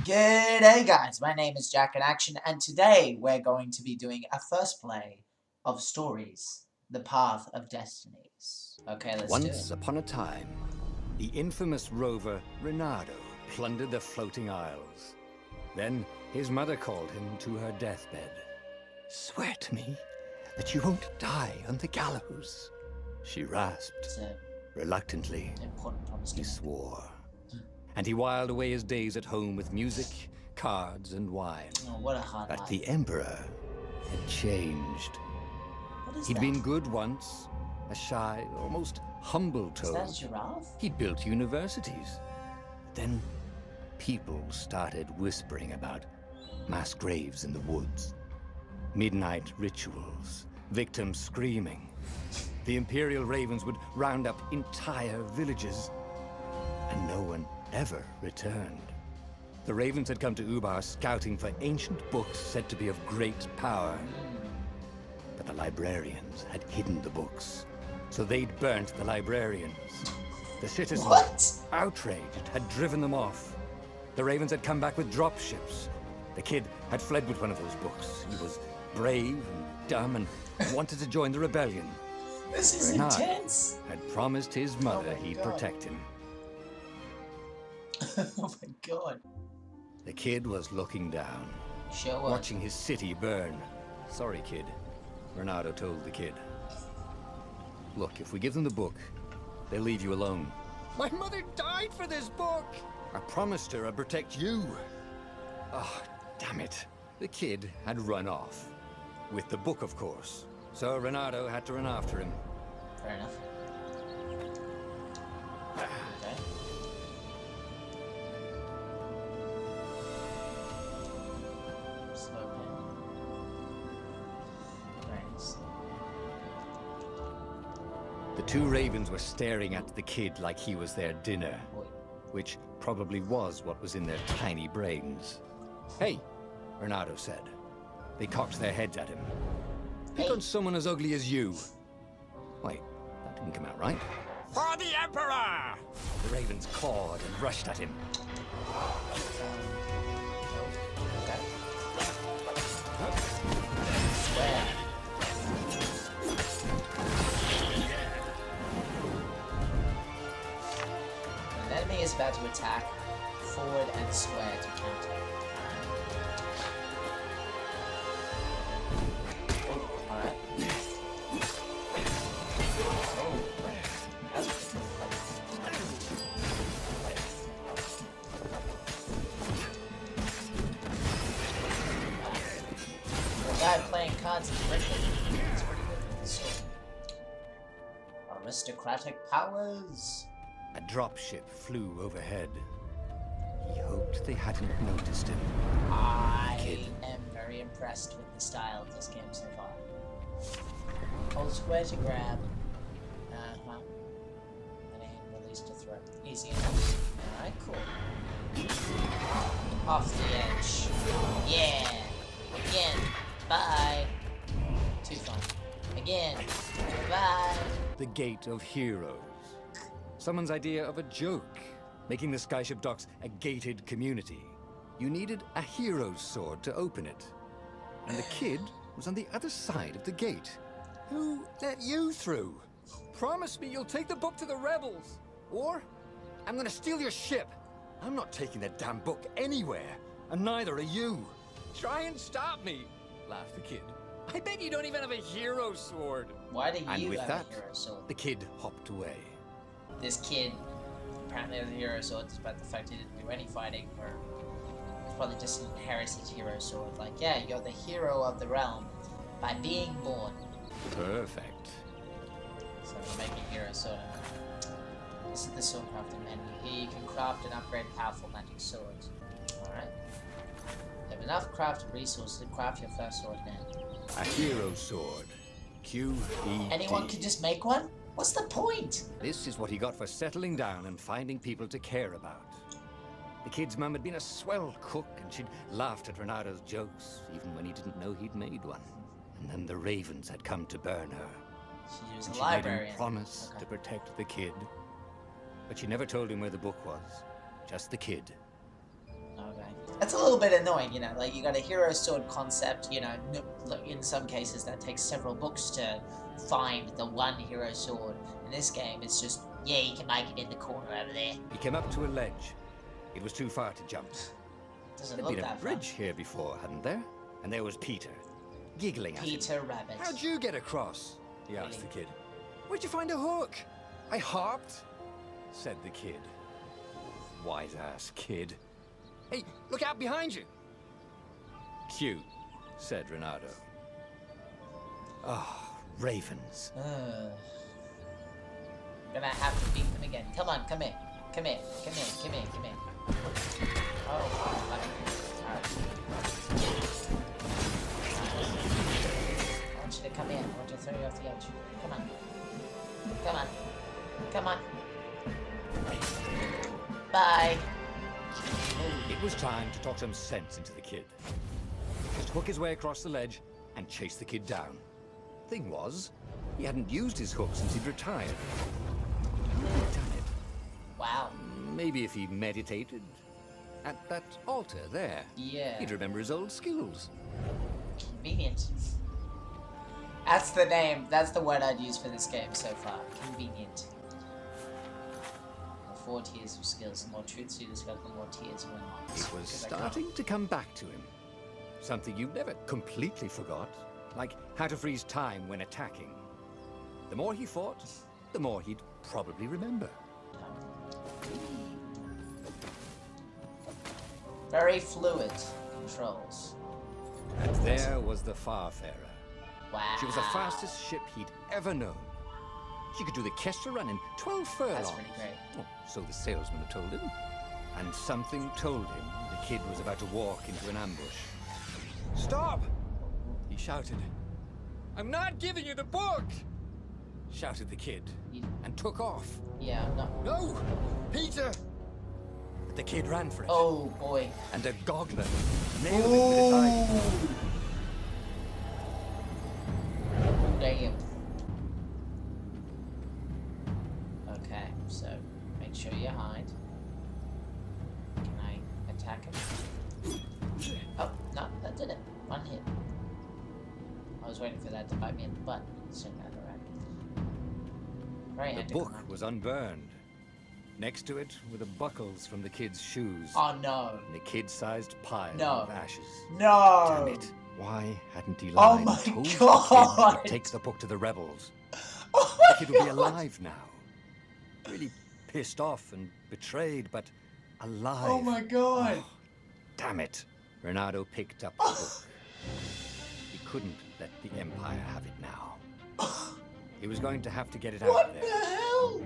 Good day, guys. My name is Jackinaction, and today we're going to be doing a first play of stories, The Path of Destinies. Okay, let's do it. Once upon a time, the infamous rover Reynardo plundered the floating isles. Then his mother called him to her deathbed. "Swear to me that you won't die on the gallows," she rasped. It's an Reluctantly, important promise to he make. swore. And he whiled away his days at home with music, cards, and wine. Oh, what a hard But life. the Emperor had changed. What is He'd that? been good once, a shy, almost humble Is that a toad. giraffe? He'd built universities. Then people started whispering about mass graves in the woods, midnight rituals, victims screaming. The Imperial Ravens would round up entire villages, and no one ever returned. The Ravens had come to Ubar scouting for ancient books said to be of great power. But the librarians had hidden the books, so they'd burnt the librarians. The citizens, What? outraged, had driven them off. The Ravens had come back with dropships. The kid had fled with one of those books. He was brave and dumb and wanted to join the rebellion. This is Reynardo intense. had promised his mother my he'd God. protect him. Oh my god. The kid was looking down, Show us. watching his city burn. "Sorry, kid," Reynardo told the kid. "Look, if we give them the book, they'll leave you alone." "My mother died for this book!" "I promised her I'd protect you." Oh, damn it. The kid had run off. With the book, of course. So Reynardo had to run after him. Fair enough. Okay. Slow down. Right. The two ravens were staring at the kid like he was their dinner, Boy. which probably was what was in their tiny brains. "Hey," Reynardo said. They cocked their heads at him. "Pick Hey. on someone as ugly as you." Wait, that didn't come out right. "For the Emperor!" The ravens cawed and rushed at him. Okay. Swear. When an enemy is about to attack, forward and square to counter. Oh, alright. Oh, that's the guy playing cards is Richard. It's pretty good. So, aristocratic powers. A dropship flew overhead. He hoped they hadn't noticed him. I Kid. am very impressed with the style of this game so far. Hold square to grab. Uh-huh. And aim release to throw. Easy enough. Alright, cool. Off the edge. Yeah! Again. Bye! Too fun. Again. Bye! The Gate of Heroes. Someone's idea of a joke, making the skyship docks a gated community. You needed a hero's sword to open it. And the kid was on the other side of the gate. "Who let you through? Promise me you'll take the book to the rebels, or I'm gonna steal your ship." "I'm not taking that damn book anywhere, and neither are you." "Try and stop me," laughed the kid. "I bet you don't even have a hero's sword." Why do And you with have that, a hero sword? the kid hopped away. This kid apparently has a hero sword despite the fact he didn't do any fighting, or it's probably just inherited hero sword. Like, yeah, you're the hero of the realm by being born. Perfect. So we're making hero sword. This is the sword crafting menu. Here you can craft and upgrade powerful magic swords. Alright. You have enough crafted resources to craft your first sword now. A hero sword. QED. Anyone can just make one? What's the point? This is what he got for settling down and finding people to care about. The kid's mum had been a swell cook, and she'd laughed at Reynardo's jokes, even when he didn't know he'd made one. And then the ravens had come to burn her. She was And a she made him librarian. promise Okay. to protect the kid. But she never told him where the book was. Just the kid. Okay. That's a little bit annoying, you know, like you got a hero sword concept, you know, in some cases that takes several books to find the one hero sword. In this game, it's just, yeah, you can make it in the corner over there. He came up to a ledge. It was too far to jump. Doesn't There'd look been a that bridge far. here before, hadn't there? And there was Peter, giggling at him. Peter Rabbit. How'd you get across? He asked Really? the kid. Where'd you find a hook? I hopped, said the kid. Wise-ass kid. Hey, look out behind you. Cute, said Renato. Oh, ravens. Gonna have to beat them again. Come on, come here. Come here, come here, come here, come here. Oh, alright. I want you to come in. I want to throw you off the edge. Come on. Come on. Come on. Bye. It was time to talk some sense into the kid. Just hook his way across the ledge and chase the kid down. Thing was, he hadn't used his hook since he'd retired. Damn it. Wow. Maybe if he meditated at that altar there, Yeah. he'd remember his old skills. Convenient. That's the name. That's the word I'd use for this game so far. Convenient. The 4 tiers of skills. The more truths you discover, the more tiers you unlock. It was starting to come back to him. Something you never completely forgot, like how to freeze time when attacking. The more he fought, the more he'd probably remember. Very fluid controls. And there was the Farfarer. Wow. She was the fastest ship he'd ever known. She could do the Kester run in 12 furlongs. That's pretty great. Oh, so the salesman had told him. And something told him the kid was about to walk into an ambush. Stop! He shouted. I'm not giving you the book! Shouted the kid, and took off. Yeah, I'm not. No! Peter! But the kid ran for it. Oh boy. And a goggler nailed him with his eye. Damn. Okay, so make sure you hide. Can I attack him? Oh, no, that did it. One hit. I was waiting for that to bite me in the butt. So that alright. Very The anticlimactic. book was unburned. Next to it were the buckles from the kid's shoes. Oh no. And a kid-sized pile No. of ashes. No! Damn it. Why hadn't he Oh lied my and told the kid God. to take the book to the rebels? Oh The my kid would be God. alive now. Really pissed off and betrayed, but alive. Oh my God. Oh, damn it. Renato picked up the book. He couldn't let the Empire have it now. He was going to have to get it out What of the there. hell?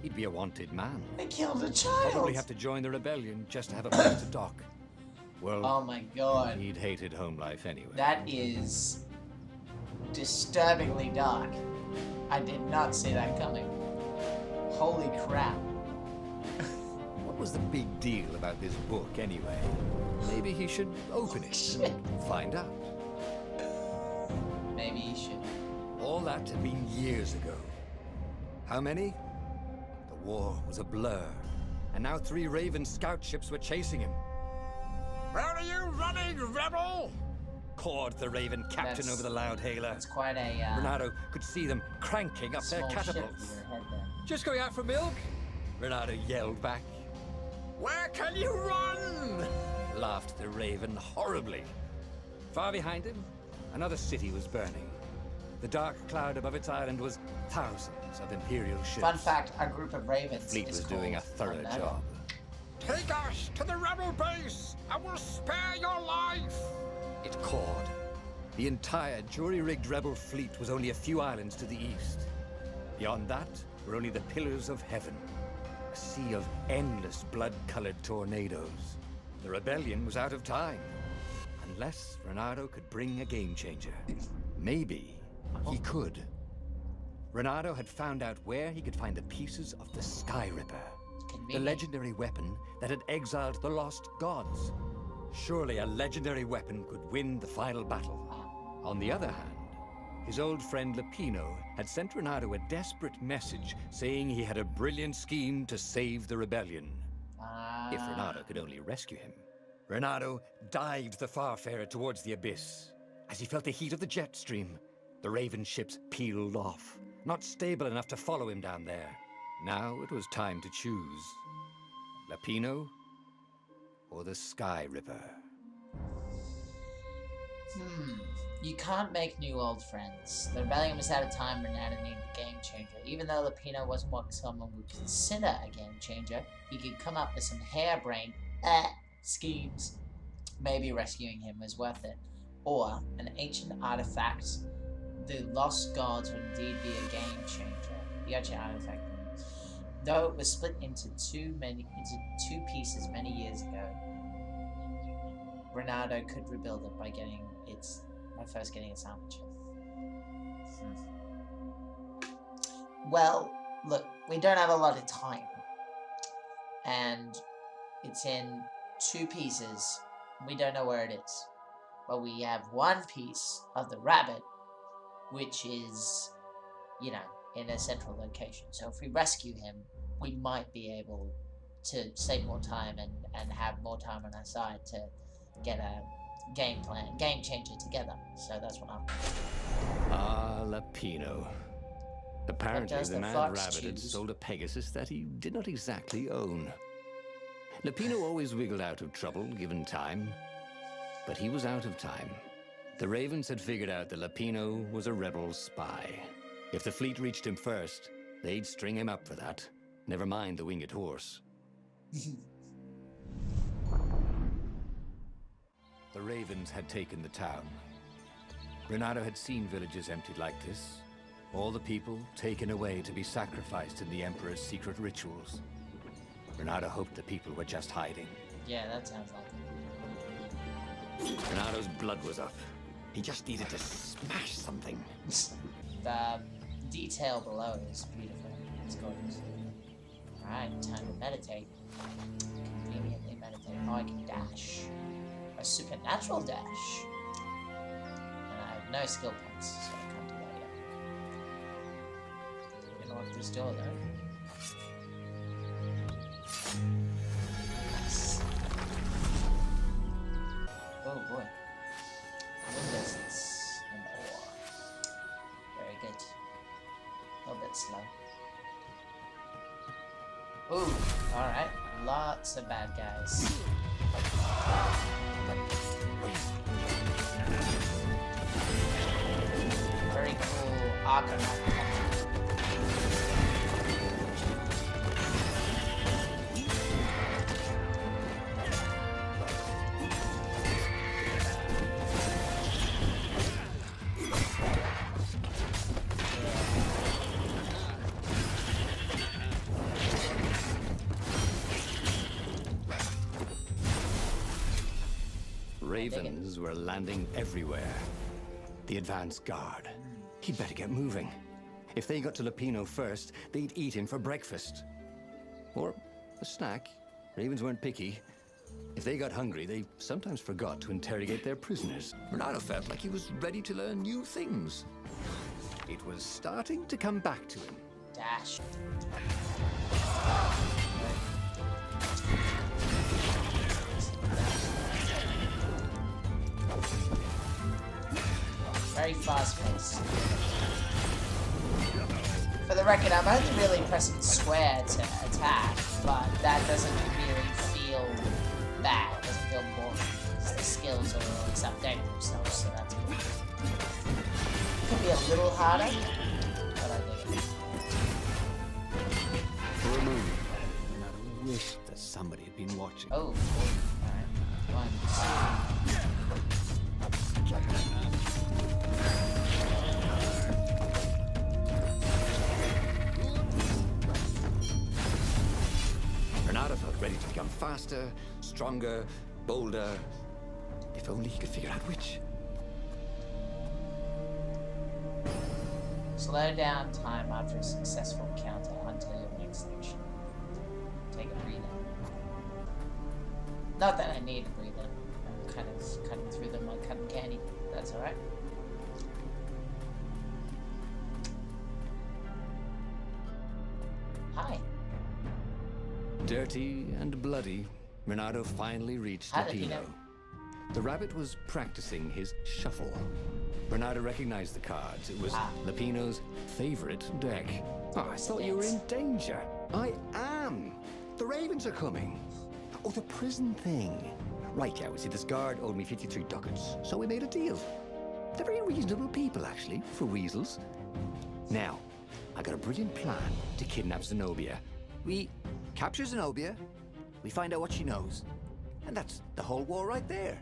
He'd be a wanted man. They killed a child. Probably have to join the rebellion just to have a place to dock. Well, Oh my God. he'd hated home life anyway. That is disturbingly dark. I did not see that coming. Holy crap. What was the big deal about this book anyway? Maybe he should open it Shit. and find out. Maybe you should. All that had been years ago. How many? The war was a blur. And now 3 Raven scout ships were chasing him. Where are you running, rebel? Cawed the Raven captain That's- over the loud hailer. It's quite a Renato could see them cranking up their small ship catapults. you were ahead there. Just going out for milk? Renato yelled back. Where can you run? Laughed the Raven horribly. Far behind him, another city was burning. The dark cloud above its island was thousands of Imperial ships. Fun fact, a group of ravens Fleet is was doing a called thorough Tornado. job. Take us to the rebel base! I will spare your life! It cawed. The entire jury-rigged rebel fleet was only a few islands to the east. Beyond that were only the pillars of heaven. A sea of endless blood-colored tornadoes. The rebellion was out of time. Unless Renato could bring a game-changer. Maybe he could. Renato had found out where he could find the pieces of the Sky Ripper. The Convenient. legendary weapon that had exiled the lost gods. Surely a legendary weapon could win the final battle. On the other hand, his old friend Lupino had sent Renato a desperate message saying he had a brilliant scheme to save the rebellion. If Renato could only rescue him. Renato dived the Farfarer towards the abyss. As he felt the heat of the jet stream, the Raven ships peeled off, not stable enough to follow him down there. Now it was time to choose. Lapino or the Sky Ripper? You can't make new old friends. The rebellion was out of time, Renato needed a game changer. Even though Lapino wasn't what someone would consider a game changer, he could come up with some harebrained schemes. Maybe rescuing him was worth it. Or an ancient artifact. The lost gods would indeed be a game changer. You got your artifact. Though it was split into two pieces many years ago, Renato could rebuild it by first getting its armor chip. Well, look, we don't have a lot of time. And it's in two pieces. We don't know where it is. But we have one piece of the rabbit, which is, you know, in a central location. So if we rescue him, we might be able to save more time and have more time on our side to get a game changer together. So that's what I'm doing. Ah, Lapino. Apparently the mad rabbit had sold a Pegasus that he did not exactly own. Lapino always wiggled out of trouble given time, but he was out of time. The Ravens had figured out that Lapino was a rebel spy. If the fleet reached him first, they'd string him up for that. Never mind the winged horse. The Ravens had taken the town. Renato had seen villages emptied like this. All the people taken away to be sacrificed in the Emperor's secret rituals. Renato hoped the people were just hiding. Yeah, that sounds like it. Renato's blood was up. He just needed to smash something. The detail below is beautiful. It's gorgeous. Alright, time to meditate. Conveniently meditate. Oh, I can dash. A supernatural dash. And I have no skill points, so I can't do that yet. I'm gonna lock this door though. Nice. Oh boy. Windows and ore. Very good. A little bit slow. Ooh, alright. Lots of bad guys. Very cool archive. Ravens were landing everywhere. The advance guard. He'd better get moving. If they got to Lapino first, they'd eat him for breakfast. Or a snack. Ravens weren't picky. If they got hungry, they sometimes forgot to interrogate their prisoners. Renato felt like he was ready to learn new things. It was starting to come back to him. Dash. Very fast pace. For the record, I'm only really pressing square to attack, but that doesn't really feel bad. It doesn't feel boring. The skills are always updating themselves, so that's good. It could be a little harder, but I dig it. For a moment, Renato wished that somebody had been watching. Oh, alright. 1, 2. Renato felt ready to become faster, stronger, bolder. If only he could figure out which. Slow down time after a successful counter until your next action. Take a breather. Not that I need a breather. I'm kind of cutting through them like cutting candy. That's alright. Hi. Dirty and bloody, Renato finally reached How did he know? Lapino. The rabbit was practicing his shuffle. Renato recognized the cards. It was Lapino's favorite deck. Oh, I thought you were in danger. I am. The ravens are coming. Oh, the prison thing. Right, yeah, see, this guard owed me 53 ducats, so we made a deal. They're very reasonable people, actually, for weasels. Now, I got a brilliant plan to kidnap Zenobia. We capture Zenobia, we find out what she knows, and that's the whole war right there.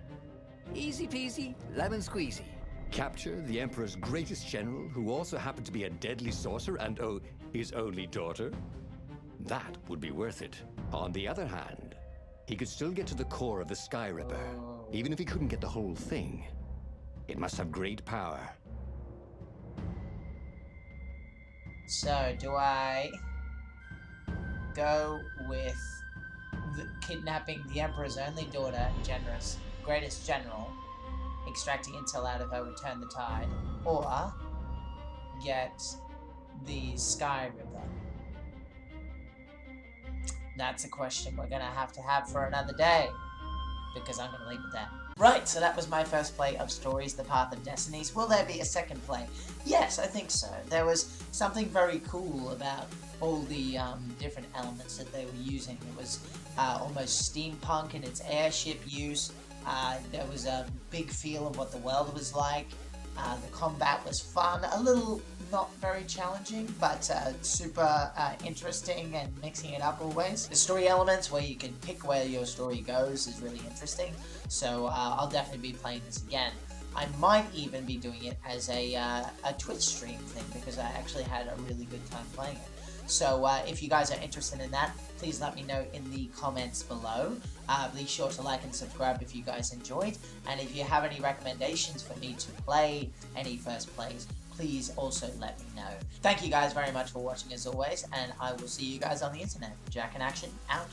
Easy peasy, lemon squeezy. Capture the Emperor's greatest general, who also happened to be a deadly sorcerer and, oh, his only daughter? That would be worth it. On the other hand, he could still get to the core of the Sky Ripper, even if he couldn't get the whole thing. It must have great power. So, do I go with kidnapping the Emperor's only daughter, greatest general, extracting intel out of her, return the tide, or get the Sky Ripper? That's a question we're gonna have for another day, because I'm gonna leave it there. Right, so that was my first play of Stories, The Path of Destinies. Will there be a second play? Yes, I think so. There was something very cool about all the different elements that they were using. It was almost steampunk in its airship use. There was a big feel of what the world was like. The combat was fun, a little not very challenging, but super interesting and mixing it up always. The story elements where you can pick where your story goes is really interesting, so I'll definitely be playing this again. I might even be doing it as a Twitch stream thing, because I actually had a really good time playing it. So if you guys are interested in that, please let me know in the comments below. Be sure to like and subscribe if you guys enjoyed. And if you have any recommendations for me to play any first plays, please also let me know. Thank you guys very much for watching as always, and I will see you guys on the internet. Jackinaction out.